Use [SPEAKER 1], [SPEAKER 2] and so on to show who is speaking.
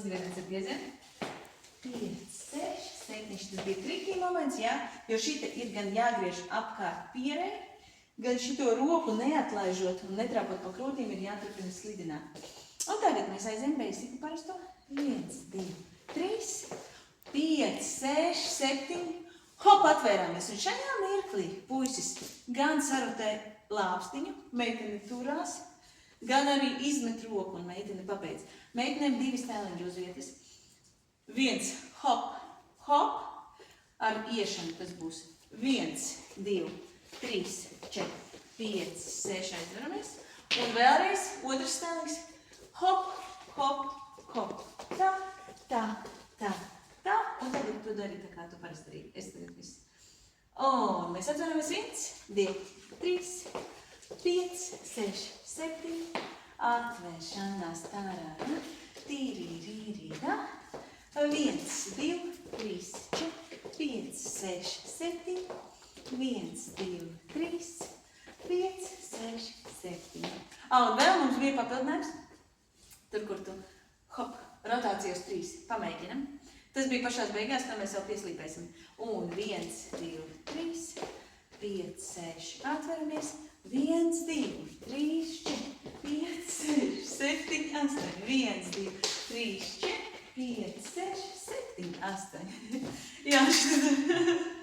[SPEAKER 1] izgrieziens ar griezienu. 5, 6, 7, tas bija trikī moments, jā, jo šita ir gan jāgriež apkārt pierē, gan šito roku neatlaižot un netrāpot pa krūtīm ir jāturpina slidināt. Un tagad mēs aizējam basiku parasto. 1, 2, 3, 5, 6, 7, hop, atvērāmies. Un šajā mirklī puisis gan sarotē lāpstiņu, meitene turās, gan arī izmet roku un meitene pabeidz. Meitenēm 2 stēliņi uz vietas. 1, hop, hop, ar iešanu tas būs 1, 2, 3, 4, 5, 6, aizveramies. Un vēlreiz otrs stēlings, hop, hop, hop, tā, tā, tā, tā. Un tagad tu dari tā, kā tu parasti darīji. Es tagad visu. Un mēs atveramies 1, 2, 3, 5, 6, 7, atvēršanās tārā, tīrī-rī-rī-rā. 1, 2, 3, 4, 5, 6, 7, 1, 2, 3, 5, 6, 7. Un vēl mums bija papildinājums. Tur, kur tu hop, rotācija uz 3. Pamēģinam. Tas bija pašās beigās, kā mēs vēl pieslīpēsim. Un 1, 2, 3, 5, 6, atveramies. 1, 2, 3, 4, 5, 6, 7, 8. 1, 2, 3, 4, 5, 6, 7, 8. Jā, šitā.